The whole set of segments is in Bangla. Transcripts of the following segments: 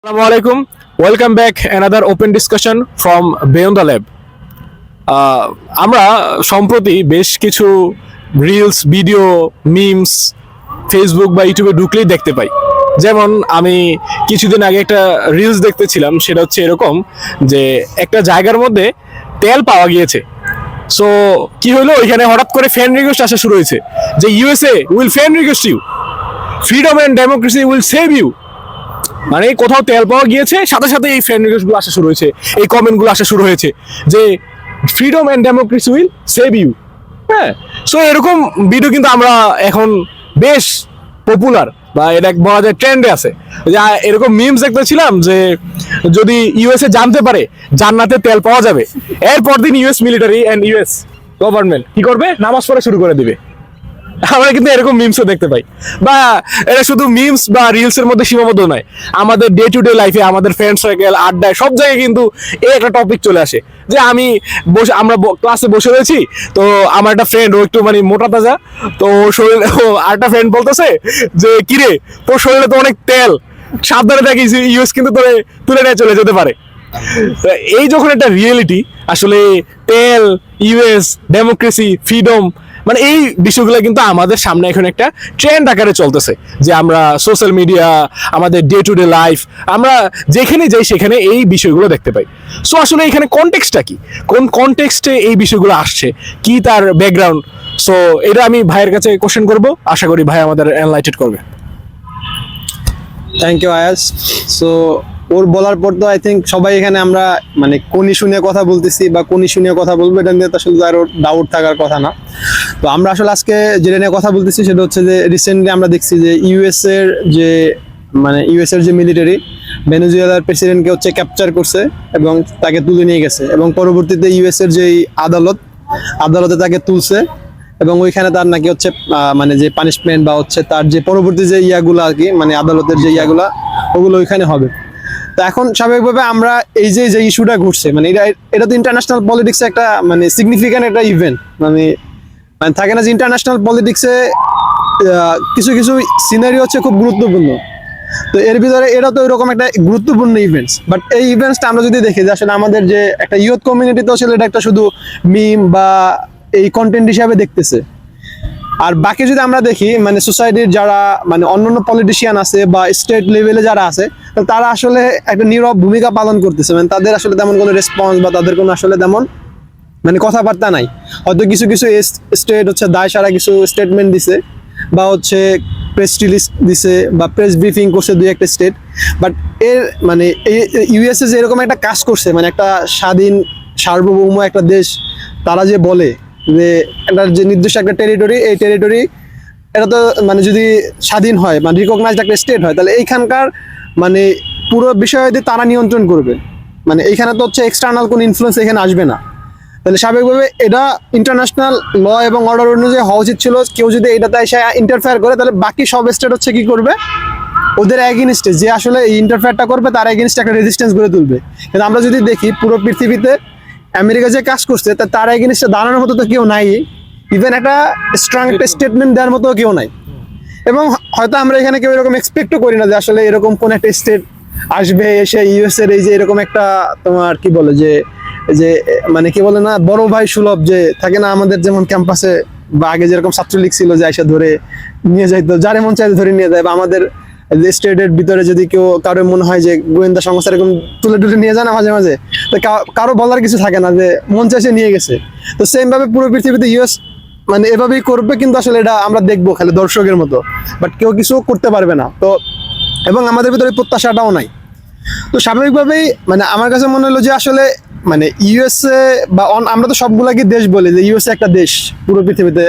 Assalamu alaikum. Welcome back another open discussion from Beyond the Lab. আমরা সম্প্রতি বেশ কিছু রিলস ভিডিও মিমস ফেসবুক বা ইউটিউবে ঢুকলেই দেখতে পাই। যেমন আমি কিছুদিন আগে একটা রিলস দেখতেছিলাম, সেটা হচ্ছে এরকম যে একটা জায়গার মধ্যে তেল পাওয়া গিয়েছে। সো কি হলো, ওইখানে হঠাৎ করে ফ্যান রিকোয়েস্ট আসা শুরু হয়েছে যে USA will fan request you, freedom and democracy will save you. মানে কোথাও তেল পাওয়া গিয়েছে, সাথে সাথে এই ফ্যান রিকোয়েস্টগুলো আসা শুরু হয়েছে, এই কমেন্টগুলো আসা শুরু হয়েছে যে freedom and democracy will save you. হ্যাঁ, সো এরকম ভিডিও কিন্তু আমরা এখন বেশ পপুলার বা এটা বলা যায় ট্রেন্ডে আছে। যে এরকম মিমস দেখতেছিলাম যে যদি ইউএসএ জানতে পারে জান্নাতে তেল পাওয়া যাবে, এরপর দিন US military and US government কি করবে, নামাজ পড়া শুরু করে দিবে। আমরা কিন্তু এরকম মিমসও দেখতে পাই। বা এটা শুধু মিমস বা রিলসের মধ্যে সীমাবদ্ধ নয়, আমাদের ডে টু ডে লাইফে আমাদের ফ্রেন্ড সার্কেল আড্ডায় সব জায়গায় কিন্তু এই একটা টপিক চলে আসে যে আমরা ক্লাসে বসে রয়েছি, তো আমার একটা ফ্রেন্ড ও একটু মানে মোটা তাজা, তো শরীরে আরেকটা ফ্রেন্ড বলতেছে যে কিরে তোর শরীরে তো অনেক তেল, সাবধানে থাকিস, ইউএস কিন্তু তোরে তুলে নিয়ে চলে যেতে পারে। এই যখন একটা রিয়েলিটি আসলে তেল, ইউএস, ডেমোক্রেসি, ফ্রিডম, মানে এই বিষয়গুলো কিন্তু আমাদের সামনে এখন একটা ট্রেন্ড আকারে চলতেছে যে আমরা সোশ্যাল মিডিয়া, আমাদের ডে টু ডে লাইফ, আমরা যেখানে যাই সেখানে এই বিষয়গুলো দেখতে পাই। সো আসলে এখানে কনটেক্সটটা কি, কোন কনটেক্সটে এই বিষয়গুলো আসছে, কি তার ব্যাকগ্রাউন্ড, সো এটা আমি ভাইয়ের কাছে কোশ্চেন করব, আশা করি ভাই আমাদের এনলাইটেড করবে। থ্যাংক ইউ আয়াস। সো ওর বলার পর তো আই থিঙ্ক সবাই এখানে আমরা মানে কোন ইস্যু নিয়ে কথা বলতেছি বা কোন ইস্যু নিয়ে কথা বলবো এটা নিয়ে তো আসলে আরো ডাউট থাকার কথা না। তো আমরা আসলে আজকে যেটা নিয়ে কথা বলতেছি সেটা হচ্ছে যে রিসেন্টলি আমরা দেখছি যে ইউএস এর যে মিলিটারি ভেনেজুয়েলার প্রেসিডেন্টকে হচ্ছে ক্যাপচার করছে এবং তাকে তুলে নিয়ে গেছে, এবং পরবর্তীতে ইউএস এর যে আদালতে তাকে তুলছে, এবং ওইখানে তার নাকি হচ্ছে মানে যে পানিশমেন্ট বা হচ্ছে তার যে পরবর্তী যে ইয়াগুলো আর কি, মানে আদালতের যে ইয়াগুলা ওগুলো ওইখানে হবে। তো এখন স্বাভাবিকভাবে আমরা এই যে ইস্যুটা ঘটছে, মানে এটা তো ইন্টারন্যাশনাল পলিটিক্সে একটা মানে সিগনিফিক্যান্ট একটা ইভেন্ট, মানে থাকে না যে ইন্টারন্যাশনাল পলিটিক্সে কিছু কিছু সিনারি হচ্ছে খুব গুরুত্বপূর্ণ। তো এর ভিতরে এটা তো এরকম একটা গুরুত্বপূর্ণ ইভেন্টস, বাট এই ইভেন্টসটা আমরা যদি দেখি যে আসলে আমাদের যে একটা ইউথ কমিউনিটি তো আসলে এটা একটা শুধু মিম বা এই কন্টেন্ট হিসাবে দেখতেছে। আর বাকি যদি আমরা দেখি মানে সোসাইটির যারা মানে অন্যান্য পলিটিশিয়ান আছে বা স্টেট লেভেলে যারা আছে, তারা আসলে একটা নীরব ভূমিকা পালন করতেছে, মানে তাদের আসলে তেমন কোনো রেসপন্স বা তাদের কোনো আসলে তেমন মানে কথাবার্তা নাই। হয়তো কিছু কিছু স্টেট হচ্ছে দায় সারা কিছু স্টেটমেন্ট দিছে বা হচ্ছে প্রেস রিলিজ দিছে বা প্রেস ব্রিফিং করছে দুই একটা স্টেট, বাট এর মানে ইউএসএ যে এরকম একটা কাজ করছে, মানে একটা স্বাধীন সার্বভৌম একটা দেশ, তারা যে বলে যে একটা যে নির্দিষ্ট একটা টেরিটরি, এই টেরিটরি এটা তো মানে যদি স্বাধীন হয় মানে রিকগনাইজড একটা স্টেট হয়, তাহলে এইখানকার মানে পুরো বিষয় যদি তারা নিয়ন্ত্রণ করবে, মানে এইখানে তো হচ্ছে এক্সটার্নাল কোনো ইনফ্লুয়েন্স এখানে আসবে না। তাহলে স্বাভাবিকভাবে এটা ইন্টারন্যাশনাল ল এবং অর্ডার অনুযায়ী হওয়া উচিত ছিল। কেউ যদি এটাতে এসে ইন্টারফেয়ার করে, তাহলে বাকি সব স্টেট হচ্ছে কি করবে, ওদের এগেইনস্টে যে আসলে এই ইন্টারফেয়ারটা করবে তার এগেইনস্টে একটা রেজিস্ট্যান্স গড়ে তুলবে। কিন্তু আমরা যদি দেখি পুরো পৃথিবীতে আমেরিকা যে কাজ করছে তার এগেইনস্টে দাঁড়ানোর মতো তো কেউ নাই, ইভেন একটা স্ট্রং একটা স্টেটমেন্ট দেওয়ার মতো কেউ নাই। এবং হয়তো আমরা এখানে কেউ এরকম এক্সপেক্টও করি না যে আসলে এরকম কোন একটা স্টেট আসবে এসে ইউএস এর এই যে এরকম একটা তোমার কি বলে যে যে মানে কি বলে না বড় ভাই সুলভ যে থাকে না আমাদের, যেমন ক্যাম্পাসে বা আগে যেরকম ছাত্রলীগ ছিল যে এসে ধরে নিয়ে যাইতো, যারে মন চাইতে ধরে নিয়ে যায়, বা আমাদের যে স্টেটের ভিতরে যদি কেউ কারো মনে হয় যে গোয়েন্দা সংস্থা এরকম তুলে টুলে নিয়ে যায় না মাঝে মাঝে, তো কারো বলার কিছু থাকে না যে মন চাইছে নিয়ে গেছে। তো সেম ভাবে পুরো পৃথিবীতে ইউএস মানে এভাবেই করবে, কিন্তু আসলে এটা আমরা দেখবো খালি দর্শকের মতো, বাট কেউ কিছু করতে পারবে না। তো এবং আমাদের ভিতরে প্রত্যাশাটাও নাই। তো স্বাভাবিকভাবেই মানে আমার কাছে মনে হলো যে আসলে মানে ইউএসএ বা আমরা তো সবগুলাকে দেশ বলি যে ইউএসএ একটা দেশ, পুরো পৃথিবীতে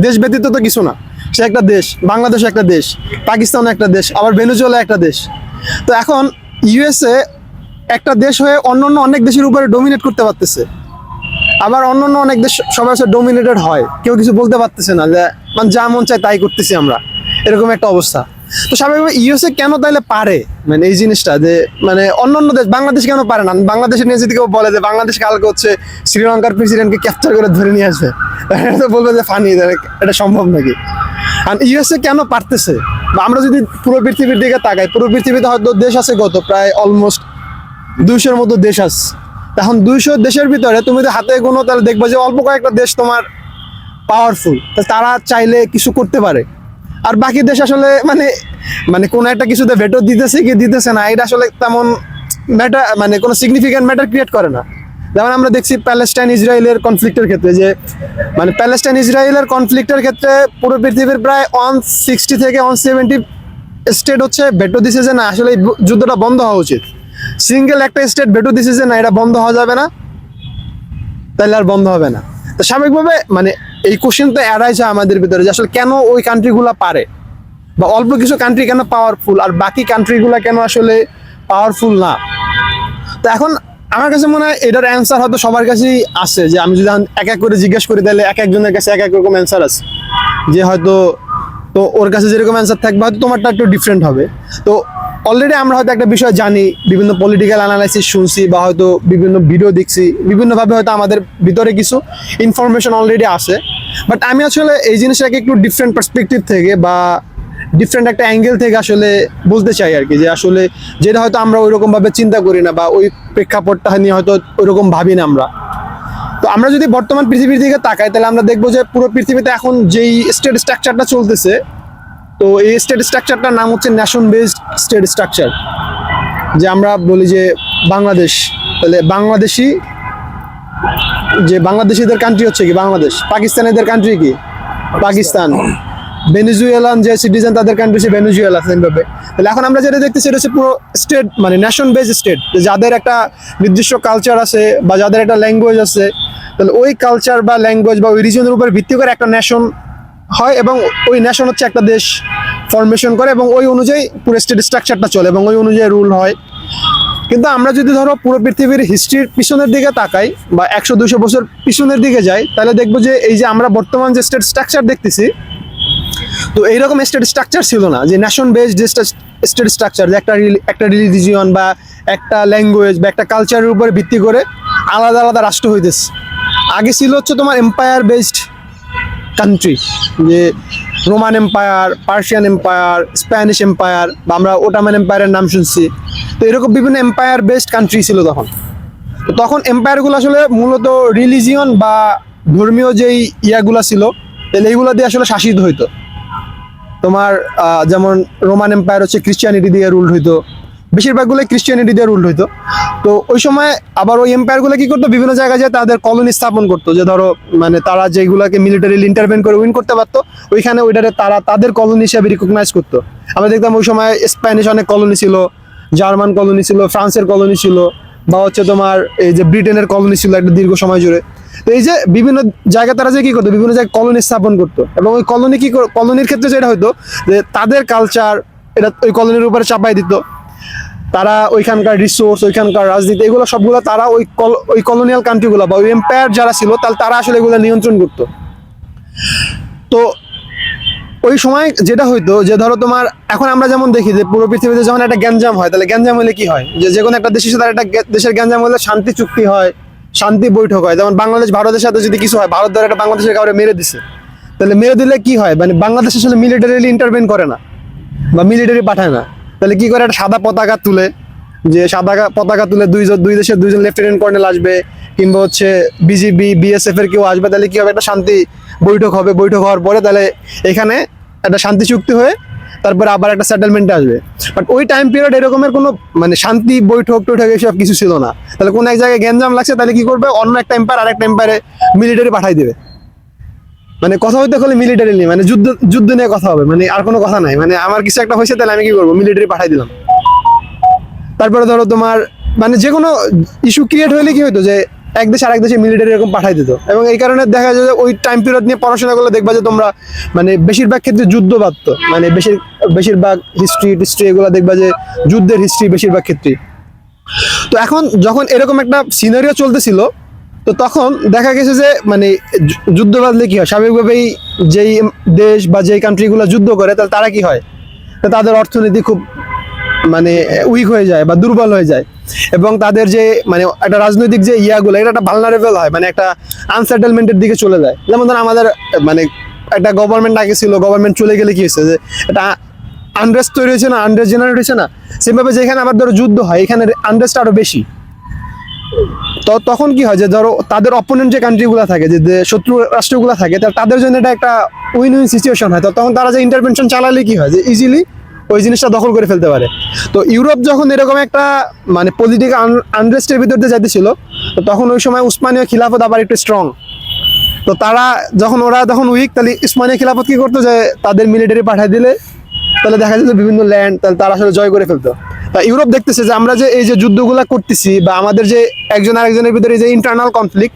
দেশ ব্যতীত তো কিছু না, সে একটা দেশ। বাংলাদেশ একটা দেশ, পাকিস্তান একটা দেশ, আবার ভেনেজুয়েলা একটা দেশ। তো এখন ইউএসএ একটা দেশ হয়ে অন্যান্য অনেক দেশের উপরে ডমিনেট করতে পারতেছে, আবার অন্যান্য অনেক দেশ সবার সাথে ডমিনেটেড হয়, কেউ কিছু বলতে পারতেছে না, যে মানে যা মন চায় তাই করতেছি আমরা, এরকম একটা অবস্থা। তো স্বাভাবিকভাবে ইউএসএ কেন তাইলে পারে মানে এই জিনিসটা, যে মানে অন্যান্য দেশ বাংলাদেশ কেন পারে না? বাংলাদেশের নিয়ে যদি কেউ বলে যে বাংলাদেশ কালকে হচ্ছে শ্রীলঙ্কার প্রেসিডেন্টকে ক্যাপচার করে ধরে নিয়ে আসবে, তো বলবে যে ফানি, এটা সম্ভব নাকি? আর ইউএসএ কেন পারতেছে? বা আমরা যদি পুরো পৃথিবীর দিকে তাকাই, পুরো পৃথিবীতে হয়তো দেশ আছে কত, প্রায় অলমোস্ট 200-র মতো দেশ আছে। এখন 200 দেশের ভিতরে তুমি যদি হাতে গোনো তাহলে দেখবা যে অল্প কয়েকটা দেশ তোমার পাওয়ারফুল, তারা চাইলে কিছু করতে পারে। আর বাকি দেশ আসলে মানে মানে কোনো একটা কিছুতে ভেটো দিতেছে কি দিতেছে না, এটা আসলে তেমন ম্যাটার মানে কোনো সিগনিফিক্যান্ট ম্যাটার ক্রিয়েট করে না। যেমন আমরা দেখছি প্যালেস্টাইন ইসরায়েলের কনফ্লিক্টের ক্ষেত্রে, যে মানে প্যালেস্টাইন ইসরায়েলের কনফ্লিক্টের ক্ষেত্রে পুরো পৃথিবীর প্রায় 160 থেকে 170 স্টেট হচ্ছে ভেটো দিছে যে না আসলে এই যুদ্ধটা বন্ধ হওয়া উচিত। সিঙ্গেল একটা স্টেট ভেটো দিছে যে না এটা বন্ধ হওয়া যাবে না, তাহলে আর বন্ধ হবে না। তো স্বাভাবিকভাবে মানে এই কোশ্চেন তো এড়াই যায় আমাদের ভিতরে যে আসলে কেন ওই কান্ট্রিগুলো পারে, বা অল্প কিছু কান্ট্রি কেন পাওয়ারফুল আর বাকি কান্ট্রিগুলো কেন আসলে পাওয়ারফুল না। তো এখন আমার কাছে মনে হয় এটার অ্যান্সার হয়তো সবার কাছেই আছে, যে আমি যদি এক এক করে জিজ্ঞেস করি তাহলে এক একজনের কাছে এক এক রকম অ্যান্সার আছে, যে হয়তো তো ওর কাছে যেরকম অ্যান্সার থাকবে হয়তো তোমারটা একটু ডিফারেন্ট হবে। তো অলরেডি আমরা হয়তো একটা বিষয় জানি, বিভিন্ন পলিটিক্যাল অ্যানালাইসিস শুনছি বা হয়তো বিভিন্ন ভিডিও দেখছি, বিভিন্নভাবে হয়তো আমাদের ভিতরে কিছু ইনফরমেশন অলরেডি আসে। বাট আমি আসলে এই জিনিসটাকে একটু ডিফারেন্ট পার্সপেক্টিভ থেকে বা ডিফারেন্ট একটা অ্যাঙ্গেল থেকে আসলে বলতে চাই আর কি, যে আসলে যেটা হয়তো আমরা ওইরকমভাবে চিন্তা করি না বা ওই প্রেক্ষাপটটা নিয়ে হয়তো ওইরকম ভাবি না আমরা। তো আমরা যদি বর্তমান পৃথিবীর দিকে তাকাই তাহলে আমরা দেখবো যে পুরো পৃথিবীতে এখন যেই স্টেট স্ট্রাকচারটা চলতেছে, তো এই স্টেট স্ট্রাকচারটার নাম হচ্ছে ন্যাশন বেসড স্টেট স্ট্রাকচার। যে আমরা বলি যে বাংলাদেশ, তাহলে বাংলাদেশি যে বাংলাদেশিদের কান্ট্রি হচ্ছে কি বাংলাদেশ, পাকিস্তানিদের কান্ট্রি কি পাকিস্তান, ভেনেজুয়েলান যে সিটিজেন তাদের কান্ট্রি হচ্ছে ভেনেজুয়েলা। সেমভাবে তাহলে এখন আমরা যেটা দেখতেছি এটা হচ্ছে পুরো স্টেট মানে ন্যাশন বেস স্টেট, যাদের একটা নির্দিষ্ট কালচার আছে বা যাদের একটা ল্যাঙ্গুয়েজ আছে, তাহলে ওই কালচার বা ল্যাঙ্গুয়েজ বা ওই রিজনের উপর ভিত্তি করে একটা ন্যাশন হয় এবং ওই ন্যাশন হচ্ছে একটা দেশ ফরমেশন করে এবং ওই অনুযায়ী পুরো স্টেট স্ট্রাকচারটা চলে এবং ওই অনুযায়ী রুল হয়। কিন্তু আমরা যদি ধরো পুরো পৃথিবীর হিস্ট্রির পিছনের দিকে তাকাই বা 100-200 বছর পিছনের দিকে যাই, তাহলে দেখবো যে এই যে আমরা বর্তমান যে স্টেট স্ট্রাকচার দেখতেছি, তো এইরকম স্টেট স্ট্রাকচার ছিল না, যে ন্যাশন বেসড যে স্টেট স্ট্রাকচার, যে একটা রিলিজিয়ন বা একটা ল্যাঙ্গুয়েজ বা একটা কালচারের উপরে ভিত্তি করে আলাদা আলাদা রাষ্ট্র হইতেছে। আগে ছিল হচ্ছে তোমার এম্পায়ার বেসড কান্ট্রি, যে Roman empire, Persian empire, Spanish empire বা আমরা ওটামান এম্পায়ারের নাম শুনছি। তো এরকম বিভিন্ন এম্পায়ার বেসড কান্ট্রি ছিল তখন। তো তখন এম্পায়ারগুলো আসলে মূলত রিলিজিয়ন বা ধর্মীয় যেই ইয়াগুলো ছিল তাহলে এইগুলো দিয়ে আসলে শাসিত হইতো। তোমার যেমন রোমান এম্পায়ার হচ্ছে ক্রিশ্চিয়ানিটি দিয়ে রুল হইতো, বেশিরভাগগুলোই ক্রিশ্চিয়ানিটি দিয়ে রুল হইতো। তো ওই সময় আবার ওই এম্পায়ারগুলো কি করতো, বিভিন্ন জায়গায় যায় তাদের কলোনি স্থাপন করতো, যে ধরো মানে তারা যেগুলোকে মিলিটারিলি ইন্টারভেন করে উইন করতে পারতো ওইখানে ওইটারে তারা তাদের কলোনি হিসেবে রিকগনাইজ করতো। আমরা দেখতাম ওই সময় স্প্যানিশ অনেক কলোনি ছিল, জার্মান কলোনি ছিল, ফ্রান্সের কলোনি ছিল, বা হচ্ছে তোমার এই যে ব্রিটেনের কলোনি ছিল একটা দীর্ঘ সময় জুড়ে। তো এই যে বিভিন্ন জায়গায় তারা যে কি করতো, বিভিন্ন জায়গায় কলোনি স্থাপন করতো এবং ওই কলোনি কি কলোনির ক্ষেত্রে যেটা হতো যে তাদের কালচার এটা ওই কলোনির উপরে চাপাই দিত। তারা ওইখানকার রিসোর্স, ওইখানকার রাজনীতি, এগুলো সবগুলো তারা ওই কলোনিয়াল কান্ট্রিগুলো বা ওই এম্পায়ার যারা ছিল তাহলে তারা আসলে এগুলো নিয়ন্ত্রণ করতো। তো ওই সময় যেটা হইতো যে ধরো তোমার এখন আমরা যেমন দেখি যে পুরো পৃথিবীতে যখন একটা গ্যাঞ্জাম হয়, তাহলে গ্যাঞ্জাম হলে কি হয়, যে কোনো একটা দেশের সাথে একটা দেশের গ্যাঞ্জাম হলে শান্তি চুক্তি হয়, শান্তি বৈঠক হয়। যেমন বাংলাদেশ ভারতের সাথে যদি কিছু হয়, ভারত ধরে একটা বাংলাদেশের কাউরে মেরে দিছে, তাহলে মেরে দিলে কি হয়, মানে বাংলাদেশ আসলে মিলিটারিলি ইন্টারভেন করে না বা মিলিটারি পাঠায় না, তাহলে কি করে একটা সাদা পতাকা তুলে, যে সাদা পতাকা তুলে দুই দেশের দুইজন লেফটেন্যান্ট কর্নেল আসবে কিংবা হচ্ছে বিজিবি বিএসএফ এর কেউ আসবে, তাহলে কি হবে, একটা শান্তি বৈঠক হবে। বৈঠক হওয়ার পরে তাহলে এখানে একটা শান্তি চুক্তি হয়ে তারপরে আবার একটা সেটেলমেন্টে আসবে। বাট ওই টাইম পিরিয়ড এরকমের কোনো মানে শান্তি বৈঠক টৈঠক এসব কিছু ছিল না। তাহলে কোন এক জায়গায় গ্যাঞ্জাম লাগছে, তাহলে কি করবে, অন্য একটা এম্পায়ার আরেকটা এম্পায়ারে মিলিটারি পাঠাই দেবে। মানে কথা হইতে হলে মিলিটারি নিয়ে মানে যুদ্ধ নিয়ে কথা হবে, মানে আর কোনো কথা নাই। মানে আমার কিছু একটা হয়েছে তাহলে আমি কি করবো, মিলিটারি পাঠাই দিলাম। তারপরে ধরো তোমার মানে যে কোনো ইস্যু ক্রিয়েট হলে কি হতো, যে এক দেশ আরেক দেশে মিলিটারি এরকম পাঠাই দিত। এবং এই কারণে দেখা যায় যে ওই টাইম পিরিয়ড নিয়ে পড়াশোনা করলে দেখবা যে তোমরা মানে বেশিরভাগ ক্ষেত্রে যুদ্ধ বাধ্য, মানে বেশিরভাগ হিস্ট্রি এগুলো দেখবা যে যুদ্ধের হিস্ট্রি বেশিরভাগ ক্ষেত্রেই। তো এখন যখন এরকম একটা সিনারিও চলতেছিল, তো তখন দেখা গেছে যে মানে যুদ্ধ বাঁধলে কি হয়, স্বাভাবিকভাবেই যেই দেশ বা যেই কান্ট্রিগুলো যুদ্ধ করে তাহলে তারা কি হয়, তাদের অর্থনীতি খুব মানে উইক হয়ে যায় বা দুর্বল হয়ে যায় এবং তাদের যে মানে একটা রাজনৈতিক যে ইয়াগুলো এটা একটা ভালনারেবল হয়, মানে একটা আনসেটেলমেন্টের দিকে চলে যায়। যেমন ধর আমাদের মানে একটা গভর্নমেন্ট আগে ছিল, গভর্নমেন্ট চলে গেলে কি হয়েছে, যে এটা আনরেস্ট তৈরি হয়েছে না, আনরেস্ট জেনারেট হয়েছে না, সেভাবে যেখানে আবার ধরো যুদ্ধ হয় এখানে আনরেস্ট আরো বেশি। তো তখন কি হয় যে ধরো তাদের অপোনেন্ট যে কান্ট্রিগুলো থাকে, যে শত্রু রাষ্ট্রগুলো থাকে, তাদের জন্য এটা একটা উইন উইন সিচুয়েশন হয়। তো তখন তারা যে ইন্টারভেনশন চালালে কি হয় যে ইজিলি ওই জিনিসটা দখল করে ফেলতে পারে। তো ইউরোপ যখন এরকম একটা মানে পলিটিক্যাল আনরেস্টের ভিতর দিয়ে যাইতেছিল, তো তখন ওই সময় উসমানীয় খিলাফত আবার একটু স্ট্রং। তো তারা ওরা যখন উইক, তাহলে উসমানীয় খিলাফত কি করতো যে তাদের মিলিটারি পাঠিয়ে দিলে তাহলে দেখা যেত বিভিন্ন ল্যান্ড তাহলে তারা আসলে জয় করে ফেলতো। তা ইউরোপ দেখতেছে যে আমরা যে এই যে যুদ্ধগুলা করতেছি বা আমাদের যে একজন আরেকজনের ভিতরে যে ইন্টারনাল কনফ্লিক্ট,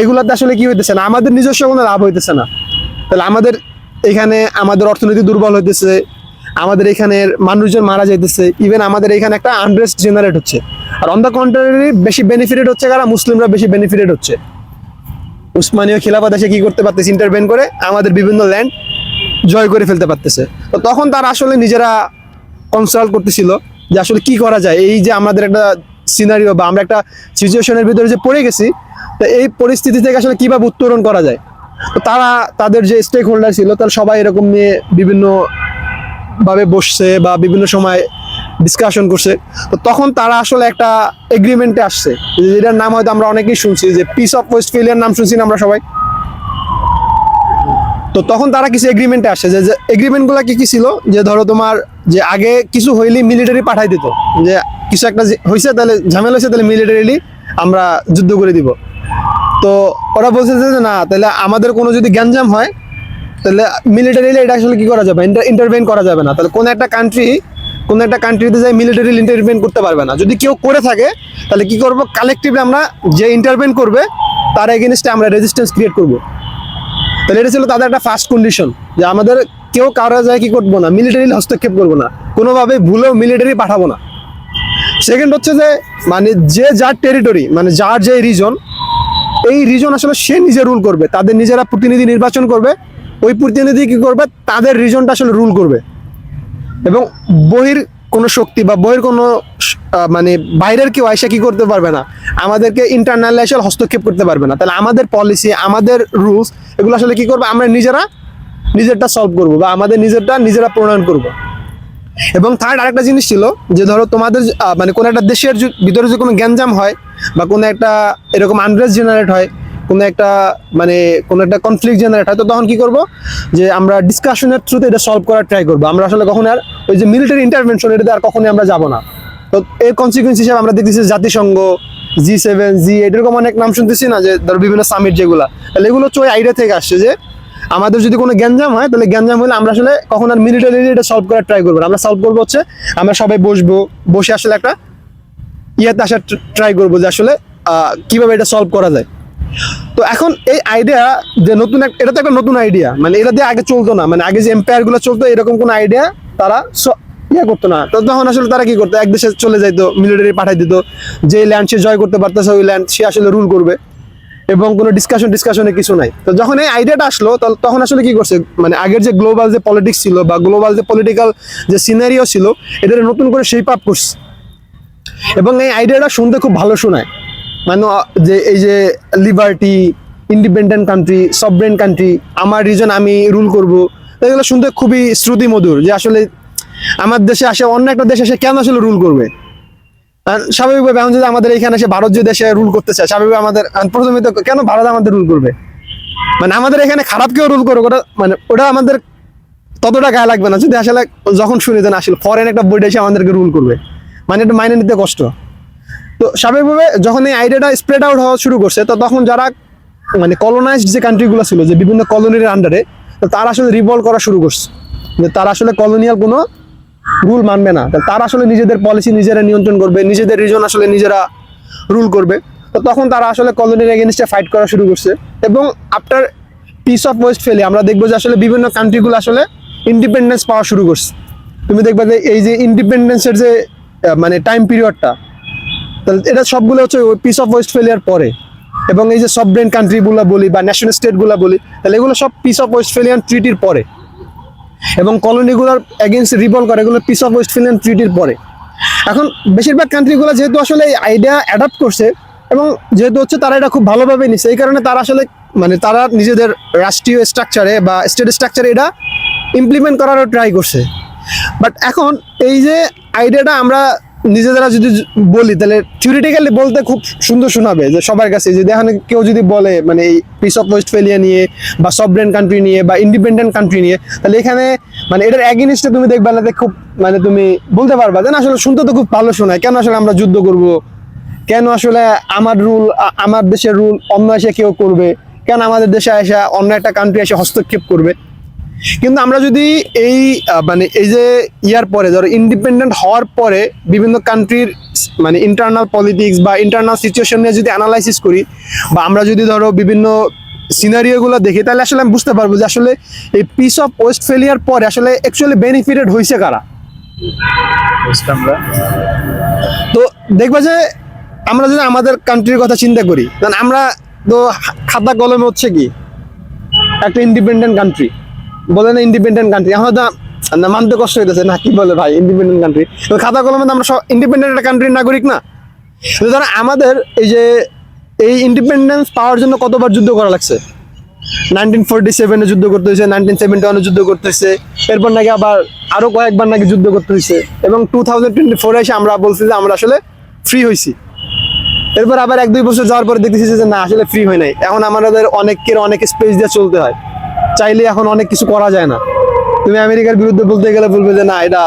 এগুলাতে আসলে কি হইতেছে না, আমাদের নিজস্ব কোনো লাভ হইতেছে না। তাহলে আমাদের এখানে আমাদের অর্থনীতি দুর্বল হইতেছে, আমাদের এখানের মানুষজন মারা যাইতেছে, ইভেন আমাদের এখানে একটা আনরেস্ট জেনারেট হচ্ছে। আর অন দ্য কন্ট্রারি বেশি বেনিফিটেড হচ্ছে কারা, মুসলিমরা বেশি বেনিফিটেড হচ্ছে। উসমানীয় খিলাফত এসে কি করতে পারতেছে, ইন্টারভেন করে আমাদের বিভিন্ন ল্যান্ড জয় করে ফেলতে পারতেছে। তো তখন তারা আসলে নিজেরা কনসাল্ট করতেছিল যে আসলে কি করা যায়, এই যে আমাদের একটা সিনারিও বা আমরা একটা সিচুয়েশনের ভিতরে যে পড়ে গেছি, তো এই পরিস্থিতি থেকে আসলে কিভাবে উত্তরণ করা যায়। তো তারা তাদের যে স্টেক হোল্ডার ছিল তারা সবাই এরকম নিয়ে বিভিন্ন ভাবে বসছে বা বিভিন্ন সময় ডিসকাশন করছে। তো তখন তারা আসলে একটা এগ্রিমেন্টে আসছে, যেটার নাম হয়তো আমরা অনেকেই শুনছি, যে পিস অফ ওয়েস্টফেলিয়ার নাম শুনছি না আমরা সবাই। তো তখন তারা কিছু এগ্রিমেন্টে আসছে, যে এগ্রিমেন্টগুলো কি কি ছিল, যে ধরো তোমার যে আগে কিছু হইলে মিলিটারি পাঠাই দিত, যে কিছু একটা হয়েছে তাহলে ঝামেলা হয়েছে তাহলে মিলিটারিলি আমরা যুদ্ধ করে দিব। তো ওরা বলছে যে না, তাহলে আমাদের কোনো যদি গ্যাঞ্জাম হয় তাহলে মিলিটারিলি এটা আসলে কি করা যাবে, ইন্টারভেন করা যাবে না। তাহলে কোনো একটা কান্ট্রিতে যাই মিলিটারি ইন্টারভেন করতে পারবে না। যদি কেউ করে থাকে তাহলে কি করব, কালেকটিভলি আমরা যে ইন্টারভেন করবে তার এগেনস্টে আমরা রেজিস্ট্যান্স ক্রিয়েট করব। তাহলে এটা ছিল তাদের একটা ফার্স্ট কন্ডিশন, যে আমাদের কেউ কারো যায় কি করবো না, মিলিটারি হস্তক্ষেপ করবো না, কোনোভাবে ভুলেও মিলিটারি পাঠাবো না। সেকেন্ড হচ্ছে যে মানে যে যার টেরিটরি, মানে যার যে রিজন, এই রিজন আসলে সে নিজে রুল করবে, তাদের নিজেরা প্রতিনিধি নির্বাচন করবে, ওই প্রতিনিধি কি করবে, তাদের রিজনটা আসলে রুল করবে। এবং বহির কোনো শক্তি বা বহির কোনো মানে বাইরের কেউ এসে কি করতে পারবে না, আমাদেরকে ইন্টারনাল এসে হস্তক্ষেপ করতে পারবে না। তাহলে আমাদের পলিসি, আমাদের রুলস, এগুলো আসলে কি করবে, আমরা নিজেরটা সলভ করব বা আমাদের নিজেরা প্রণয়ন করব। এবং থার্ড আরেকটা জিনিস ছিল, যে ধরো তোমাদের মানে কোনো একটা দেশের ভিতরে যদি কোনো গ্যাঞ্জাম হয় বা কোনো একটা এরকম আনরেস্ট জেনারেট হয়, কোনো একটা কনফ্লিক্ট জেনারেট হয়, তো তখন কি করব, যে আমরা ডিসকাশনের থ্রুতে এটা সলভ করার ট্রাই করবো। আমরা আসলে কখনো আর ওই যে মিলিটারি ইন্টারভেনশন এটাতে আর কখনোই আমরা যাব না। তো এর কনসিকুয়েন্স হিসেবে আমরা দেখতেছি জাতিসংঘ, G7, G8 এরকম অনেক নাম শুনতেছি না, যে ধরো বিভিন্ন সামিট যেগুলা, তাহলে এগুলো হচ্ছে ওই আইডিয়া থেকে আসছে যে আমাদের যদি কোনো গ্যাঞ্জাম হয়, তাহলে গ্যাঞ্জাম হলে আমরা আসলে কখন আর মিলিটারি এটা সলভ করার ট্রাই করবো না। আমরা সলভ করবো হচ্ছে আমরা সবাই বসে আসলে একটা ইয়াতে আসার ট্রাই করবো, যে আসলে কিভাবে এটা সলভ করা যায়। তো এখন এই আইডিয়া যে এটা তো একটা নতুন আইডিয়া, মানে এটা দিয়ে আগে চলতো না, মানে আগে যে এম্পায়ার গুলো চলতো এরকম কোন আইডিয়া তারা করতো না। তো তখন আসলে তারা কি করতো, এক দেশে চলে যাইতো, মিলিটারি পাঠাই দিত, যে ল্যান্ড সে জয় করতে পারতেছে ওই ল্যান্ড সে আসলে রুল করবে, এবং কোনো ডিসকাশনে কিছু নাই। তো যখন এই আইডিয়াটা আসলো তখন আসলে কি করছে, মানে আগের যে গ্লোবাল যে পলিটিক্স ছিল বা গ্লোবাল যে পলিটিক্যাল যে সিনারিও ছিল, এটা নতুন করে শেপ আপ করছে। এবং এই আইডিয়াটা শুনতে খুব ভালো শোনায়, মানে যে এই যে liberty, independent country, sovereign country, আমার রিজন আমি রুল করব, এগুলো শুনতে খুবই শ্রুতি মধুর। যে আসলে আমার দেশে আসে অন্য একটা দেশে এসে কেন আসলে রুল করবে। স্বাভাবিকভাবে এখন যদি আমাদের এখানে এসে ভারত যে দেশে রুল করতে চায়, স্বাভাবিকভাবে আমাদের প্রথমে তো কেন ভারত আমাদের রুল করবে, মানে আমাদের এখানে খারাপ কেউ রুল করবে, ওটা আমাদের ততটা গায়ে লাগবে না। যদি আসলে যখন শুনি যে আসলে ফরেন একটা বডি এসে আমাদেরকে রুল করবে, মানে এটা মাইনে নিতে কষ্ট। তো স্বাভাবিকভাবে যখন এই আইডিয়াটা স্প্রেড আউট হওয়া শুরু করছে, তো তখন যারা মানে কলোনাইজড যে কান্ট্রিগুলো ছিল, যে বিভিন্ন কলোনির আন্ডারে, তো তারা আসলে রিভলভ করা শুরু করছে, যে তারা আসলে কলোনিয়াল কোনো রুল মানবে না, তারা আসলে নিজেদের পলিসি নিজেরা নিয়ন্ত্রণ করবে, নিজেদের রিজন আসলে নিজেরা রুল করবে। তো তখন তারা আসলে কলোনির এগেনস্টে ফাইট করা শুরু করছে। এবং আফটার পিস অফ ওয়েস্টফেলিয়া আমরা দেখবো যে আসলে বিভিন্ন কান্ট্রিগুলো আসলে ইন্ডিপেন্ডেন্স পাওয়া শুরু করছে। তুমি দেখবে যে এই যে ইন্ডিপেন্ডেন্সের যে মানে টাইম পিরিয়ডটা, তাহলে এটা সবগুলো হচ্ছে ওই পিস অফ ওয়েস্টফেলিয়ার পরে। এবং এই যে সভরেন কান্ট্রিগুলো বলি বা ন্যাশনাল স্টেটগুলো বলি, তাহলে এগুলো সব পিস অফ ওয়েস্টফেলিয়ান ট্রিটির পরে। এবং কলোনিগুলোর এগেনস্ট রিভল করে এগুলো পিস অফ ওয়েস্টফেলিয়ান ট্রিটির পরে। এখন বেশিরভাগ কান্ট্রিগুলো যেহেতু আসলে এই আইডিয়া অ্যাডাপ্ট করছে এবং যেহেতু হচ্ছে তারা এটা খুব ভালোভাবে নিচ্ছে, এই কারণে তারা আসলে মানে তারা নিজেদের রাষ্ট্রীয় স্ট্রাকচারে বা স্টেট স্ট্রাকচারে এটা ইমপ্লিমেন্ট করারও ট্রাই করছে। বাট এখন এই যে আইডিয়াটা আমরা নিজেরা যদি বলি তাহলে থিওরিটিক্যালি বলতে খুব সুন্দর শোনাবে যে সবার কাছে যদি এখন কেউ যদি বলে মানে এই পিস অফ ওয়েস্টফেলিয়া নিয়ে বা সভরেন কান্ট্রি নিয়ে বা ইন্ডিপেন্ডেন্ট কান্ট্রি নিয়ে, তাহলে এখানে মানে এটার এগেইনস্টে তুমি দেখবা না খুব মানে তুমি বলতে পারবা যে না আসলে শুনতে তো খুব ভালো শোনায়, কেন আসলে আমরা যুদ্ধ করব, কেন আসলে আমার রুল আমার দেশের রুল অন্য এসে কেউ করবে, কেন আমাদের দেশে এসে অন্য একটা কান্ট্রি এসে হস্তক্ষেপ করবে। কিন্তু আমরা যদি এই মানে এই যে ইয়ার পরে ধরো ইন্ডিপেন্ডেন্ট হওয়ার পরে বিভিন্ন কান্ট্রির মানে ইন্টারনাল পলিটিক্স বা ইন্টারনাল সিচুয়েশন নিয়ে যদি অ্যানালাইসিস করি বা আমরা যদি ধরো বিভিন্ন সিনারিওগুলো দেখি, তাহলে আসলে আমি বুঝতে পারবো যে আসলে এই পিস অফ ওয়েস্টফেলিয়ার পরে আসলে অ্যাকচুয়ালি বেনিফিটেড হয়েছে কারা। তো দেখবা যে আমরা যদি আমাদের কান্ট্রির কথা চিন্তা করি, কারণ আমরা তো খাতা কলমে হচ্ছে কি একটা ইন্ডিপেন্ডেন্ট কান্ট্রি বলে না, ইন্ডিপেন্ডেন্ট কান্ট্রি এখন তো না মানতে কষ্ট হইতেছে না, কি বলে ভাই ইন্ডিপেন্ডেন্ট কান্ট্রি, খাতা কলমে তো আমরা সব ইন্ডিপেন্ডেন্ট একটা কান্ট্রির নাগরিক না। ধরো আমাদের এই যে এই ইন্ডিপেন্ডেন্স পাওয়ার জন্য কতবার যুদ্ধ করা লাগছে, 1947-এ যুদ্ধ করতে হয়েছে, 1971-এ যুদ্ধ করতে হয়েছে, এরপর নাকি আবার আরো কয়েকবার নাকি যুদ্ধ করতে হয়েছে, এবং 2024 এসে আমরা বলছি যে আমরা আসলে ফ্রি হয়েছি। এরপর আবার 1-2 বছর যাওয়ার পরে দেখতেছি যে না আসলে ফ্রি হয় নাই, এখন আমাদের অনেক স্পেস দিয়ে চলতে হয়, চাইলে এখন অনেক কিছু করা যায় না। তুমি আমেরিকার বিরুদ্ধে বলতে গেলে বলবে যে না এটা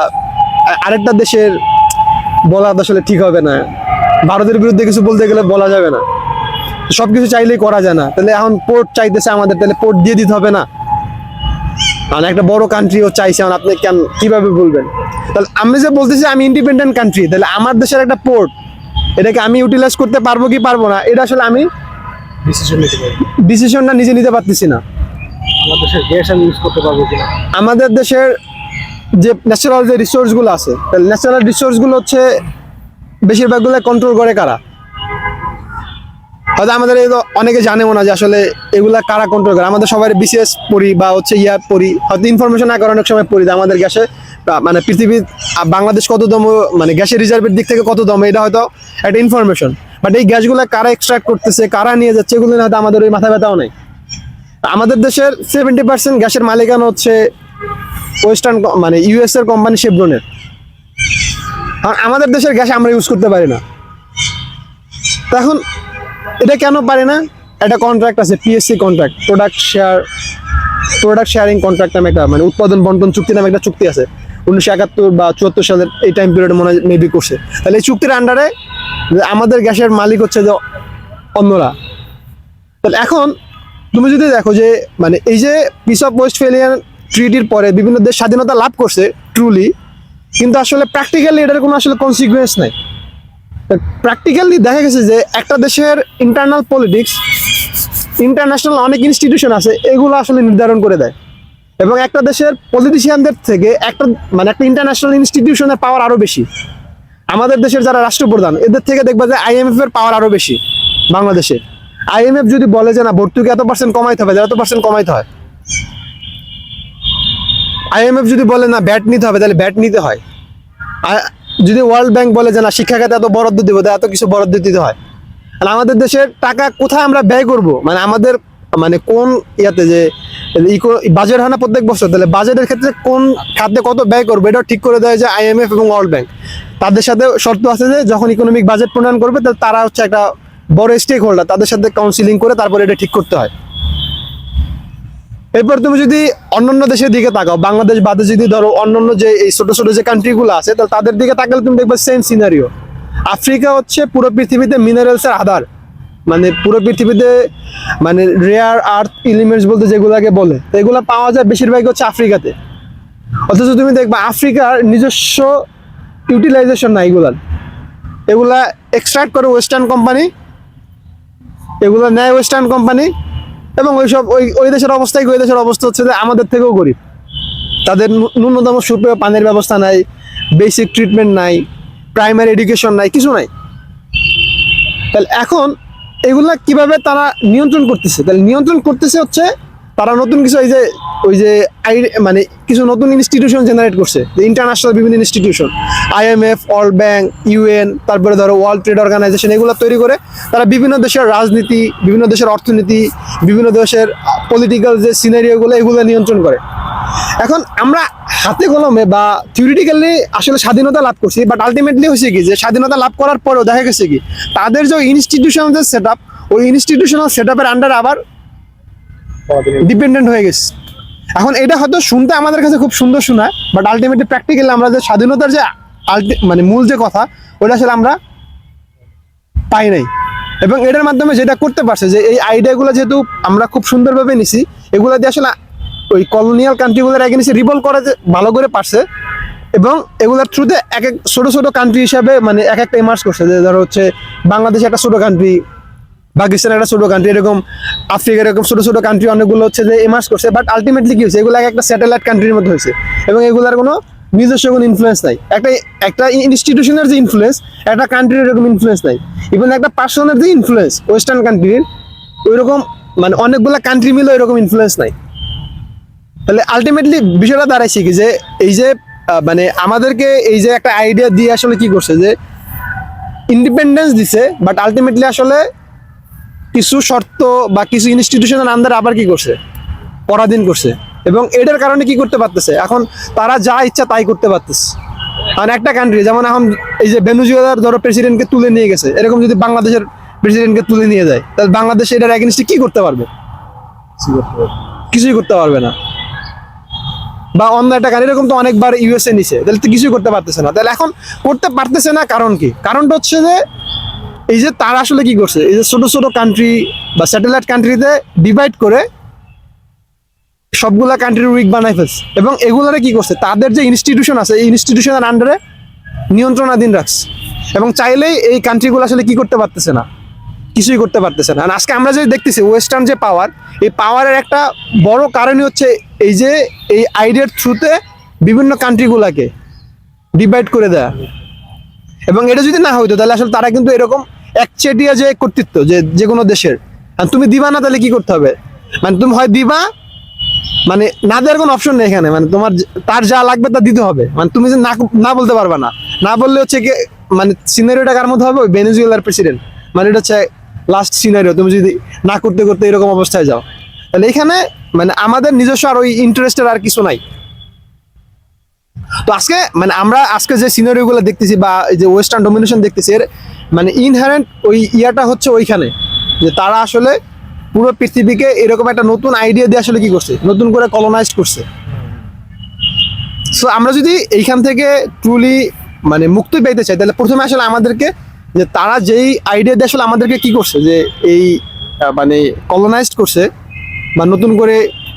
আরেকটা দেশের বলা আসলে ঠিক হবে না, ভারতের বিরুদ্ধে কিছু বলতে গেলে বলা যাবে না, সবকিছু চাইলেই করা যায় না। তাহলে এখন পোর্ট চাইতেছে আমাদের, তাহলে পোর্ট দিয়ে দিতে হবে না, মানে একটা বড় কান্ট্রিও চাইছে, এখন আপনি কিভাবে বলবেন? তাহলে আমি যে বলতেছি আমি ইন্ডিপেন্ডেন্ট কান্ট্রি, তাহলে আমার দেশের একটা পোর্ট, এটাকে আমি ইউটিলাইজ করতে পারবো কি পারবো না, এটা আসলে আমি ডিসিশনটা নিজে নিতে পারতেছি না। আমাদের দেশের যে ন্যাচারাল যে রিসোর্সগুলো আছে, ন্যাচারাল রিসোর্সগুলো হচ্ছে বেশিরভাগগুলো কন্ট্রোল করে কারা? হয়তো আমাদের অনেকে জানেও না যে আসলে এগুলা কারা কন্ট্রোল করে। আমাদের সবাই বিসিএস পড়ি বা হচ্ছে পড়ি, হয়তো ইনফরমেশন না করে অনেক সময় পড়ি যে আমাদের গ্যাসে মানে পৃথিবীর বাংলাদেশ কততম মানে গ্যাসের রিজার্ভের দিক থেকে কততম, এটা হয়তো একটা ইনফরমেশন, বাট এই গ্যাসগুলো কারা এক্সট্রাক্ট করতেছে, কারা নিয়ে যাচ্ছে, এগুলো হয়তো আমাদের ওই মাথা ব্যথাও নেই। আমাদের দেশের 70% গ্যাসের মালিকানা হচ্ছে ওয়েস্টার্ন মানে ইউএস এর কোম্পানি শেভরনের। আর আমাদের দেশের গ্যাস আমরা ইউজ করতে পারি না। তো এখন এটা কেন পারি না? একটা কন্ট্রাক্ট আছে, PSC contract, product sharing contract নামে একটা মানে উৎপাদন বন্টন চুক্তি নামে একটা চুক্তি আছে 1971 বা 74 সালের এই টাইম পিরিয়ডে মনে হয় মেবি করছে। তাহলে এই চুক্তির আন্ডারে আমাদের গ্যাসের মালিক হচ্ছে যে অন্যরা। তাহলে এখন তুমি যদি দেখো যে মানে এই যে পিস অফ ওয়েস্টফেলিয়ান ট্রিটির পরে বিভিন্ন দেশ স্বাধীনতা লাভ করছে ট্রুলি, কিন্তু আসলে প্র্যাকটিক্যালি এটার কোনো আসলে কনসিকুয়েন্স নাই। প্র্যাকটিক্যালি দেখা গেছে যে একটা দেশের ইন্টারনাল পলিটিক্স, ইন্টারন্যাশনাল অনেক ইনস্টিটিউশন আছে, এগুলো আসলে নির্ধারণ করে দেয়। এবং একটা দেশের পলিটিশিয়ানদের থেকে একটা ইন্টারন্যাশনাল ইনস্টিটিউশনের পাওয়ার আরো বেশি। আমাদের দেশের যারা রাষ্ট্রপ্রধান, এদের থেকে দেখবা যে আইএমএফ এর পাওয়ার আরো বেশি বাংলাদেশে। আইএমএফ যদি বলে যে না ভর্তুকি এত% কমাইতে হবে, 1% কমাইতে হয়। আইএমএফ যদি বলে না ব্যাট নিতে হবে, তাহলে ব্যাট নিতে হয়। যদি ওয়ার্ল্ড ব্যাংক বলে যে না শিক্ষা খাতে এত বরাদ্দ দিব, এত কিছু বরাদ্দ দিতে হয়। আর আমাদের দেশের টাকা কোথায় আমরা ব্যয় করব, মানে আমাদের মানে কোন ইয়াতে যে বাজেট হয় না প্রত্যেক বছর, তাহলে বাজেটের ক্ষেত্রে কোন খাতে কত ব্যয় করবো এটাও ঠিক করে দেয় যে আইএমএফ এবং ওয়ার্ল্ড ব্যাংক। তাদের সাথে শর্ত আছে যে যখন ইকোনমিক বাজেট প্রণয়ন করবে, তাহলে তারা হচ্ছে একটা বড় স্টেক হোল্ডার, তাদের সাথে কাউন্সিলিং করে তারপরে এটা ঠিক করতে হয়। এরপর তুমি যদি অন্যান্য দেশের দিকে তাকাও, বাংলাদেশ বাদে যদি ধরো অন্যান্য যে এই ছোট ছোট যে কান্ট্রিগুলো আছে, তাহলে তাদের দিকে তাকালে তুমি দেখবে সেম সিনারিও। আফ্রিকা হচ্ছে পুরো পৃথিবীতে মিনারেলসের আধার, মানে পুরো পৃথিবীতে মানে রেয়ার আর্থ এলিমেন্টস বলতে যেগুলাকে বলে, এগুলা পাওয়া যায় বেশিরভাগ হচ্ছে আফ্রিকাতে। অথচ তুমি দেখবা আফ্রিকার নিজস্ব ইউটিলাইজেশন নাই, এগুলা এক্সট্রাক্ট করে ওয়েস্টার্ন কোম্পানি, এগুলো নেয় ওয়েস্টার্ন কোম্পানি, এবং ওই দেশের অবস্থায় ওই দেশের অবস্থা হচ্ছে যে আমাদের থেকেও গরিব। তাদের ন্যূনতম সুপেয় পানির ব্যবস্থা নাই, বেসিক ট্রিটমেন্ট নাই, প্রাইমারি এডুকেশন নাই, কিছু নাই। তাহলে এখন এগুলা কিভাবে তারা নিয়ন্ত্রণ করতেছে? তাহলে নিয়ন্ত্রণ করতেছে হচ্ছে তারা নতুন কিছু ওই যে মানে কিছু নতুন ইনস্টিটিউশন জেনারেট করছে, ইন্টারন্যাশনাল বিভিন্ন institution, IMF, world bank, UN, তারপরে ধরো ওয়ার্ল্ড ট্রেড অর্গানাইজেশন, এগুলো তৈরি করে তারা বিভিন্ন দেশের রাজনীতি, বিভিন্ন দেশের অর্থনীতি, বিভিন্ন দেশের পলিটিক্যাল যে সিনারিওগুলো, এগুলো নিয়ন্ত্রণ করে। এখন আমরা হাতে কলমে বা থিওরিটিক্যালি আসলে স্বাধীনতা লাভ করছি, বাট আলটিমেটলি হয়েছে কি যে স্বাধীনতা লাভ করার পরেও দেখা গেছে কি তাদের যে ইনস্টিটিউশনাল যে সেট আপ, ওই ইনস্টিটিউশনাল সেট আপের আন্ডারে আবার ডিপেন্ডেন্ট হয়ে গেছে। এখন এটা হয়তো শুনতে আমাদের কাছে খুব সুন্দর শোনায়, বাট আলটিমেটলি প্র্যাকটিক্যালি আমরা যে স্বাধীনতার যে মানে মূল যে কথা ওটা আসলে আমরা পাই নাই। এবং এটার মাধ্যমে যেটা করতে পারছে যে এই আইডিয়াগুলো যেহেতু আমরা খুব সুন্দরভাবে নিছি, এগুলো দিয়ে আসলে ওই কলোনিয়াল কান্ট্রিগুলোর এগেইনস্টে রিভল্ট করা যে ভালো করে পারছে। এবং এগুলোর থ্রুতে এক এক ছোট ছোট কান্ট্রি হিসাবে মানে এক একটা ইমার্জ করছে, যে ধরো হচ্ছে বাংলাদেশ একটা ছোট কান্ট্রি, পাকিস্তান একটা ছোট কান্ট্রি, এরকম আফ্রিকার এরকম ছোট ছোট কান্ট্রি অনেকগুলো হচ্ছে যে ইমার্জ করছে। বাট আলটিমেটলি কি হয়েছে, এগুলো একটা স্যাটেলাইট কান্ট্রির মধ্যে হয়েছে এবং এগুলোর কোনো নিজস্ব কোনো ইনফ্লুয়েন্স নাই। একটা ইনস্টিটিউশনের যে ইনফ্লুয়েন্স, একটা কান্ট্রির এরকম ইনফ্লুয়েন্স নাই। ইভেন একটা পার্সনের যে ইনফ্লুয়েন্স ওয়েস্টার্ন কান্ট্রির, ওইরকম মানে অনেকগুলো কান্ট্রি মিলে ওইরকম ইনফ্লুয়েন্স নাই। তাহলে আলটিমেটলি বিষয়টা দাঁড়াইছে কি যে এই যে মানে আমাদেরকে এই যে একটা আইডিয়া দিয়ে আসলে কি করছে যে ইন্ডিপেন্ডেন্স দিছে, বাট আলটিমেটলি আসলে কিছু শর্ত বা কিছু ইনস্টিটিউশনের আন্ডারে আবার কি করছে, পরাধীন করছে। এবং এটার কারণে কি করতে পারতেছে, এখন তারা যা ইচ্ছা তাই করতে পারতেছে। মানে একটা কান্ট্রি যেমন এখন এই যে ভেনেজুয়েলার ধরো প্রেসিডেন্টকে তুলে নিয়ে গেছে, এরকম যদি বাংলাদেশের প্রেসিডেন্টকে তুলে নিয়ে যায়, তাহলে বাংলাদেশ এটার এগেইনস্টে কি করতে পারবে? কিছুই করতে পারবে না। বা অন্য একটা কান্ট্রি এরকম তো অনেকবার ইউএসএ নিছে, তাহলে তো কিছুই করতে পারতেছে না। তাহলে এখন করতে পারতেছে না কারণ কি? কারণটা হচ্ছে যে এই যে তারা আসলে কি করছে, এই যে ছোট ছোট কান্ট্রি বা স্যাটেলাইট কান্ট্রিতে ডিভাইড করে সবগুলা কান্ট্রির উইক বানাই ফেলছে। এবং এগুলারে কি করছে, তাদের যে ইনস্টিটিউশন আছে এই ইনস্টিটিউশনের আন্ডারে নিয়ন্ত্রণাধীন রাখছে। এবং চাইলেই এই কান্ট্রিগুলো আসলে কি করতে পারতেছে না, কিছুই করতে পারতেছে না। আর আজকে আমরা যে দেখতেছি ওয়েস্টার্ন যে পাওয়ার, এই পাওয়ারের একটা বড় কারণই হচ্ছে এই যে এই আইডিয়ার থ্রুতে বিভিন্ন কান্ট্রিগুলাকে ডিভাইড করে দেয়া। এবং এটা যদি না হইতো তাহলে আসলে তারা কিন্তু এরকম একচেটিয়া যে কর্তৃত্ব যে কোনো দেশের, আর তুমি দিবা না তাহলে কি করতে হবে, মানে তুমি হয় দিবা, মানে না দেওয়ার কোনো অপশন নেই এখানে, মানে তোমার তার যা লাগবে তা দিতে হবে। মানে তুমি যে না বলতে পারবে না, না বললে হচ্ছে কি মানে সিনারিওটা কার মধ্যে হবে, ওই ভেনেজুয়েলার প্রেসিডেন্ট, মানে এটা হচ্ছে লাস্ট সিনারিও। তুমি যদি না করতে করতে এরকম অবস্থায় যাও, তাহলে এখানে মানে আমাদের নিজস্ব আর ওই ইন্টারেস্টের আর কিছু নাই। তো আজকে মানে আমরা আজকে যে সিনারিও গুলো দেখতেছি বা এই যে ওয়েস্টার্ন ডমিনেশন দেখতেছি, এর মানে ইনহারেন্ট ওই ইয়াটা হচ্ছে ওইখানে যে তারা আসলে পুরো পৃথিবীকে এরকম একটা নতুন আইডিয়া দিয়ে আসলে কি করছে, নতুন করে কলোনাইজ করছে। সো আমরা যদি এইখান থেকে ট্রুলি মানে মুক্তি পেতে চাই, তাহলে প্রথমে আসলে আমাদেরকে যে তারা যেই আইডিয়া দিয়ে আসলে আমাদেরকে কি করছে, যে এই মানে কলোনাইজড করছে বা নতুন করে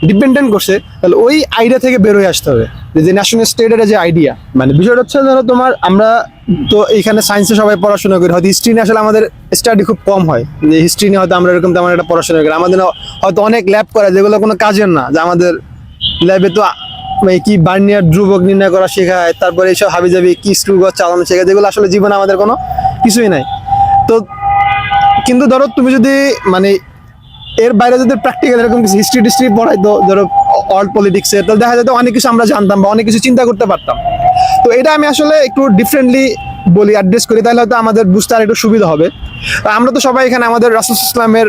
ডিপেন্ডেন্ট করছে, তাহলে ওই আইডিয়া থেকে বের হয়ে আসতে হবে। যে ন্যাশনাল স্টেটের যে আইডিয়া, মানে বিষয়টা হচ্ছে ধরো তোমার, আমরা তো এইখানে সায়েন্সে সবাই পড়াশোনা করি, হয়তো হিস্ট্রি নিয়ে আসলে আমাদের স্টাডি খুব কম হয়, যে হিস্ট্রি নিয়ে হয়তো আমরা এরকম তেমন একটা পড়াশোনা করি। আমাদের হয়তো অনেক ল্যাব করা যেগুলো কোনো কাজের না, যে আমাদের ল্যাবে তো কি বার্নিয়ার ধ্রুবক নির্ণয় করা শেখায়, তারপরে এইসব হাবিজাবি কি স্ক্রু গজ চালানো শেখায়, যেগুলো আসলে জীবনে আমাদের কোনো কিছুই নাই। তো কিন্তু ধরো তুমি যদি মানে এর বাইরে যদি প্র্যাকটিক্যাল এরকম কিছু হিস্ট্রি পড়াইতো, ধরো ওয়ার্ল্ড পলিটিক্সের, তাহলে দেখা যেত অনেক কিছু আমরা জানতাম বা অনেক কিছু চিন্তা করতে পারতাম। তো এটা আমি আসলে একটু ডিফারেন্টলি বলি, অ্যাড্রেস করি, তাহলে হয়তো আমাদের বুঝতে আর একটু সুবিধা হবে। আমরা তো সবাই এখানে আমাদের রাসূল ইসলামের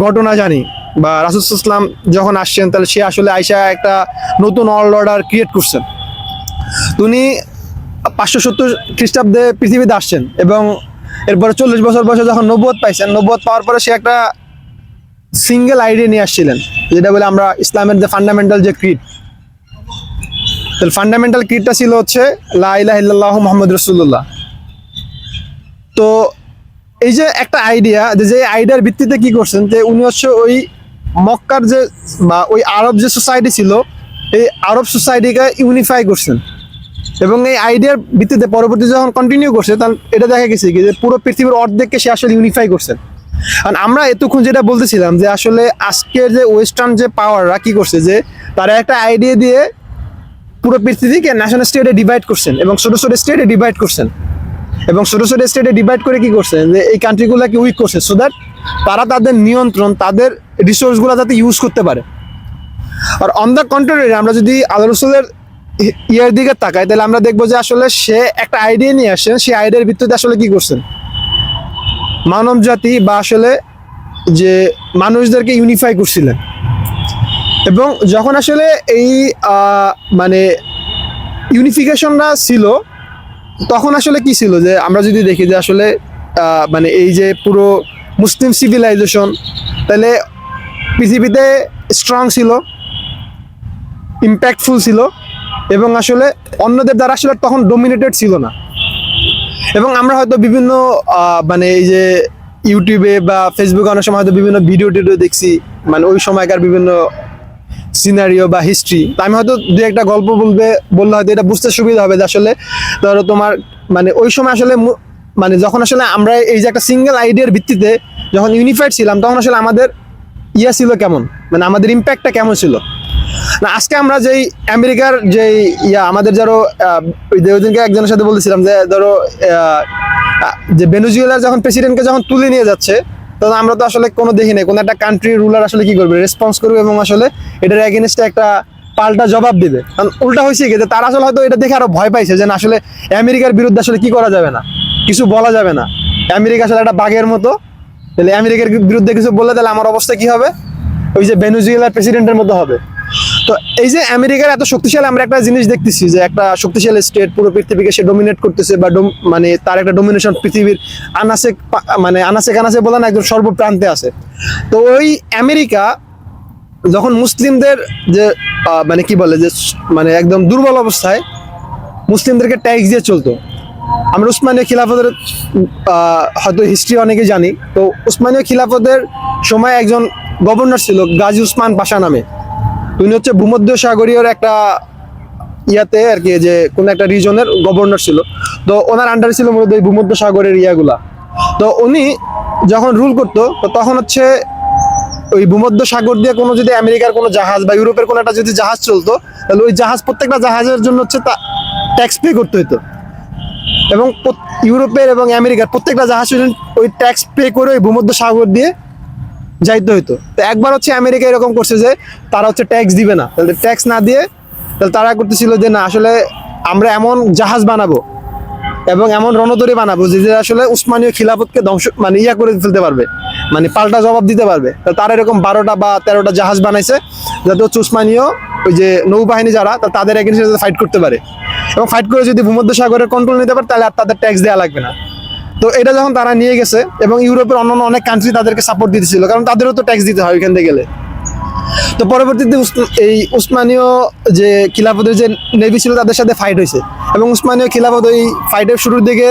ঘটনা জানি, বা রাসূল ইসলাম যখন আসছেন তাহলে সে আসলে আইসা একটা নতুন ওয়ার্ল্ড অর্ডার ক্রিয়েট করছেন। উনি 570 খ্রিস্টাব্দে পৃথিবীতে আসছেন এবং এরপরে 40 বছর বয়সে যখন নবুয়ত পাইছেন, নবুয়ত পাওয়ার পরে সে একটা সিঙ্গেল আইডিয়া নিয়ে আসছিলেন, যেটা বলে আমরা ইসলামের যে ফান্ডামেন্টাল যে ক্রিড, তাহলে ফান্ডামেন্টাল ক্রিডটা ছিল হচ্ছে লা ইলাহা ইল্লাল্লাহু মুহাম্মাদুর রাসূলুল্লাহ। তো এই যে একটা আইডিয়া, যে আইডিয়ার ভিত্তিতে কি করছেন, যে উনি হচ্ছে ওই মক্কার যে বা ওই আরব যে সোসাইটি ছিল, এই আরব সোসাইটিকে ইউনিফাই করছেন। এবং এই আইডিয়ার ভিত্তিতে পরবর্তী যখন কন্টিনিউ করছে, তখন এটা দেখা গেছে কি যে পুরো পৃথিবীর অর্ধেককে সে আসলে ইউনিফাই করছেন। আর আমরা এতক্ষণ যেটা বলতেছিলাম যে আসলে আজকের যে ওয়েস্টার্ন যে পাওয়াররা কি করছে, যে তারা একটা আইডিয়া দিয়ে পুরো পৃথিবীকে ন্যাশনাল স্টেটে ডিভাইড করছেন এবং ছোট ছোট স্টেটে ডিভাইড করছেন। এবং ছোট ছোট স্টেটে ডিভাইড করে কি করছেন, যে এই কান্ট্রিগুলোকে উইক করছে, সো দ্যাট তারা তাদের নিয়ন্ত্রণ, তাদের রিসোর্সগুলো যাতে ইউজ করতে পারে। আর অন দ্য কন্ট্রারি, আমরা যদি আল্লাহ রাসূলের ইয়ার দিকে তাকাই, তাহলে আমরা দেখবো যে আসলে সে একটা আইডিয়া নিয়ে আসেন, সেই আইডিয়ার ভিত্তিতে আসলে কি করছেন, মানব জাতি বা আসলে যে মানুষদেরকে ইউনিফাই করছিলেন। এবং যখন আসলে এই মানে ইউনিফিকেশনটা ছিল, তখন আসলে কি ছিল যে আমরা যদি দেখি যে আসলে মানে এই যে পুরো মুসলিম সিভিলাইজেশন তাহলে পৃথিবীতে স্ট্রং ছিল, ইম্প্যাক্টফুল ছিল, এবং আসলে অন্যদের দ্বারা আসলে তখন ডোমিনেটেড ছিল না। এবং আমরা হয়তো বিভিন্ন মানে এই যে ইউটিউবে বা ফেসবুকে অনেক সময় হয়তো বিভিন্ন ভিডিও টিডিও দেখছি, মানে ওই সময়কার বিভিন্ন সিনারিও বা হিস্ট্রি। তো আমি হয়তো দু একটা গল্প বললে হয়তো এটা বুঝতে সুবিধা হবে যে আসলে ধরো তোমার মানে ওই সময় আসলে মানে যখন আসলে আমরা এই যে একটা সিঙ্গেল আইডিয়ার ভিত্তিতে যখন ইউনিফাইড ছিলাম, তখন আসলে আমাদের ইয়া ছিল কেমন, মানে আমাদের ইম্প্যাক্টটা কেমন ছিল। না আজকে আমরা যেই আমেরিকার যেই আমাদের ধরো ওই দিনকে একজনের সাথে বলতেছিলাম যে ধরো যে ভেনেজুয়েলার যখন প্রেসিডেন্টকে যখন তুলে নিয়ে যাচ্ছে, তখন আমরা তো আসলে কোনো দেখি নাই কোনো একটা কান্ট্রির রুলার আসলে কি করবে, রেসপন্স করবে এবং আসলে এটার এগেনস্টে একটা পাল্টা জবাব দিবে। কারণ উল্টা হয়েছে কি যে তারা আসলে হয়তো এটা দেখে আরো ভয় পাইছে যে না আসলে আমেরিকার বিরুদ্ধে আসলে কি করা যাবে না, কিছু বলা যাবে না, আমেরিকা আসলে একটা বাঘের মতো, তাহলে আমেরিকার বিরুদ্ধে কিছু বললে তাহলে আমার অবস্থা কি হবে, ওই যে ভেনেজুয়েলার প্রেসিডেন্টের মতো হবে। তো এই যে আমেরিকার এত শক্তিশালী আমরা একটা জিনিস দেখতেছি যে একটা শক্তিশালী স্টেট পুরো পৃথিবীকে সে ডোমিনেট করতেছে বা মানে তার একটা ডোমিনেশন পৃথিবীর আনাসে কানাসে বলে না একদম সর্বপ্রান্তে আছে। তো ওই আমেরিকা যখন মুসলিমদের যে মানে কি বলে যে মানে একদম দুর্বল অবস্থায় মুসলিমদেরকে ট্যাক্স দিয়ে চলতো। আমরা উসমানীয় খিলাফতের হয়তো হিস্ট্রি অনেকে জানি। তো উসমানীয় খিলাফতের সময় একজন গভর্নর ছিল গাজী উসমান পাশা নামে। উনি হচ্ছে ভূমধ্য সাগরীয় একটা ইয়াতে আর কি যে কোন একটা রিজনের গভর্নর ছিল। তো ওনার আন্ডারে ছিল মূলত এই ভূমধ্য সাগরের ইয়াগুলা। তো উনি যখন রুল করতো তো তখন হচ্ছে ওই ভূমধ্য সাগর দিয়ে কোনো যদি আমেরিকার কোনো জাহাজ বা ইউরোপের কোনো একটা যদি জাহাজ চলতো, তাহলে ওই জাহাজ প্রত্যেকটা জাহাজের জন্য হচ্ছে তা ট্যাক্স পে করতে হতো। এবং ইউরোপের এবং আমেরিকার প্রত্যেকটা জাহাজ ওই ট্যাক্স পে করে ওই ভূমধ্য সাগর দিয়ে যাইতে হইতো। তো একবার হচ্ছে আমেরিকা এরকম করছে যে তারা হচ্ছে ট্যাক্স দিবে না, তাহলে ট্যাক্স না দিয়ে তাহলে তারা করতেছিল যে না আসলে আমরা এমন জাহাজ বানাবো এবং এমন রণতরী বানাবো যে আসলে উসমানীয় খিলাফতকে ধ্বংস মানে ইয়া করে ফেলতে পারবে, মানে পাল্টা জবাব দিতে পারবে। তারা এরকম 12টা বা 13টা জাহাজ বানাইছে যাতে হচ্ছে উসমানীয় ওই যে নৌবাহিনী যারা তাদের এগেইনস্টে ফাইট করতে পারে, এবং ফাইট করে যদি ভূমধ্য সাগরের কন্ট্রোল নিতে পারে তাহলে আর তাদের ট্যাক্স দেওয়া লাগবে না। তো এটা যখন তারা নিয়ে গেছে এবং ইউরোপের অন্যান্য অনেক কান্ট্রি তাদেরকে সাপোর্ট দিতেছিল, কারণ তাদেরও তো ট্যাক্স দিতে হয় ওইখান থেকে গেলে। তো পরবর্তীতে এই উসমানীয় যে খিলাফতের যে নেভি ছিল তাদের সাথে ফাইট হয়েছে, এবং উসমানীয় খিলাফত ওই ফাইটের শুরুর দিকে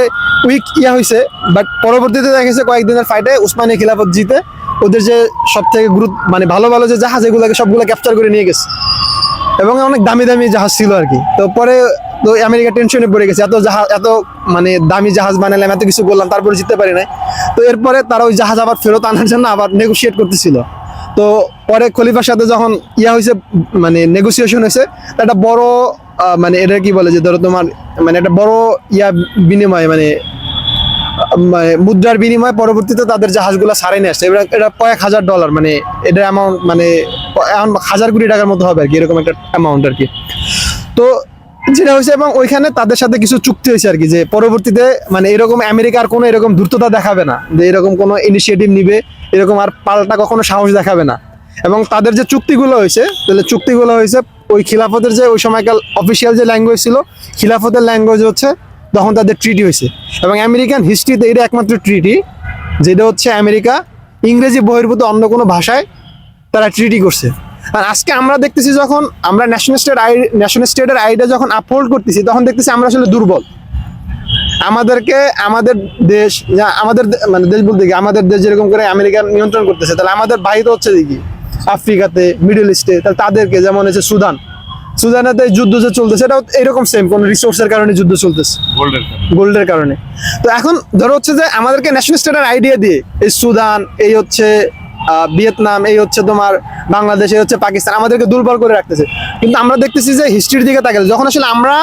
উইক হয়েছে, বাট পরবর্তীতে দেখা গেছে কয়েকদিনের ফাইটে উসমানীয় খিলাফত জিতে ওদের যে সব থেকে মানে ভালো ভালো যে জাহাজ এগুলোকে সবগুলো ক্যাপচার করে নিয়ে গেছে, এবং অনেক দামি দামি জাহাজ ছিল আর কি। তো পরে তো আমেরিকা টেনশনে পড়ে গেছে, এত মানে দামি জাহাজ বানালাম, এত কিছু করলাম, তারপরে জিততে পারি নাই। তো এরপরে তারা ওই জাহাজ আবার ফেরত আনার জন্য আবার নেগোশিয়েট করতেছিল। তো পরে খলিফার সাথে যখন হয়েছে মানে নেগোসিয়েশন হয়েছে, একটা বড় মানে এটা কি বলে যে ধরো তোমার মানে একটা বড় বিনিময় মানে মুদ্রার বিনিময়ে পরবর্তীতে তাদের জাহাজগুলো ছাড়াই নিয়ে আসছে। এটা $1,000 মানে এটা অ্যামাউন্ট মানে 1,000 কোটি টাকার মতো হবে আর কি, এরকম একটা অ্যামাউন্ট আর কি। তো যেটা হয়েছে এবং ওইখানে তাদের সাথে কিছু চুক্তি হয়েছে আর কি, যে পরবর্তীতে মানে এরকম আমেরিকার কোনো এরকম দ্রুততা দেখাবে না, যে এরকম কোনো ইনিশিয়েটিভ নিবে, এরকম আর পাল্টা কখনো সাহস দেখাবে না। এবং তাদের যে চুক্তিগুলো হয়েছে, তাহলে চুক্তিগুলো হয়েছে ওই খিলাফতের যে ওই সময়কার অফিসিয়াল যে ল্যাঙ্গুয়েজ ছিল, খিলাফতের ল্যাঙ্গুয়েজ হচ্ছে তখন তাদের ট্রিটি হয়েছে। এবং আমেরিকান হিস্ট্রিতে এটা একমাত্র ট্রিটি যেটা হচ্ছে আমেরিকা ইংরেজি বহির্ভূত অন্য কোনো ভাষায় তারা ট্রিটি করছে। আর আজকে আমরা দেখতেছি যখন আমরা ন্যাশনাল স্টেটের আইডিয়া যখন আপহোল্ড করতেছি, তখন দেখতেছি আমরা আসলে দুর্বল। আমাদেরকে আমাদের দেশ আমাদের মানে দেশ বলতে কি আমাদের দেশ যেরকম করে আমেরিকা নিয়ন্ত্রণ করতেছে, তাহলে আমাদের বাইরে হচ্ছে দেখি আফ্রিকাতে, মিডল ইস্টে, তাহলে তাদেরকে যেমন হচ্ছে সুদানেতে যুদ্ধ যে চলতেছে এটাও এরকম সেম, কোন রিসোর্সের কারণে যুদ্ধ চলতেছে, গোল্ডের কারণে। তো এখন ধরো হচ্ছে যে আমাদেরকে ন্যাশনাল স্টেটের আইডিয়া দিয়ে এই সুদান, এই হচ্ছে ভিয়েতনাম, এই হচ্ছে তোমার বাংলাদেশ, এই হচ্ছে পাকিস্তান, আমাদেরকে দুর্বল করে রাখতেছে। কিন্তু আমরা দেখতেছি যে হিস্ট্রির দিকে তাকালে যখন আসলে আমরা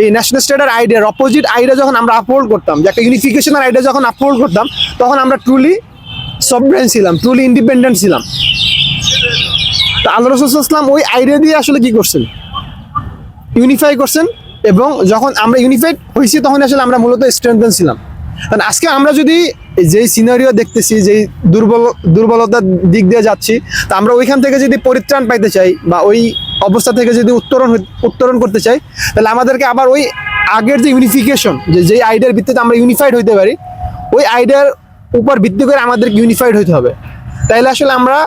এই ন্যাশনাল স্টেটের আইডিয়ার অপোজিট আইডিয়া যখন আমরা আপহোল্ড করতাম, যে একটা ইউনিফিকেশনের আইডিয়া যখন আপহোল্ড করতাম, তখন আমরা ট্রুলি সভরেন ছিলাম, ট্রুলি ইন্ডিপেন্ডেন্ট ছিলাম। তো আল্লাহ রাসূল সাল্লাল্লাহু আলাইহি ওয়াসাল্লাম ওই আইডিয়া দিয়ে আসলে কি করছেন, ইউনিফাই করছেন। এবং যখন আমরা ইউনিফাইড হয়েছি তখন আসলে আমরা মূলত স্ট্রেংথেন ছিলাম। কারণ আজকে আমরা যদি যেই সিনারিও দেখতেছি, যেই দুর্বলতার দিক দিয়ে যাচ্ছি, তা আমরা ওইখান থেকে যদি পরিত্রাণ পাইতে চাই বা ওই অবস্থা থেকে যদি উত্তরণ করতে চাই, তাহলে আমাদেরকে আবার ওই আগের যে ইউনিফিকেশন, যেই আইডিয়ার ভিত্তিতে আমরা ইউনিফাইড হইতে পারি, ওই আইডিয়ার উপর ভিত্তি করে আমাদেরকে ইউনিফাইড হইতে হবে। তাইলে আসলে আমরা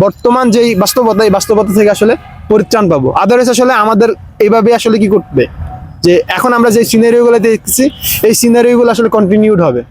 বর্তমান যেই বাস্তবতা, এই বাস্তবতা থেকে আসলে পরিত্রাণ পাবো। আদারওয়াইজ আসলে আমাদের এইভাবে আসলে কি করবে, যে এখন আমরা যে সিনারিওগুলো দেখছি, এই সিনারিওগুলো আসলে কন্টিনিউড হবে।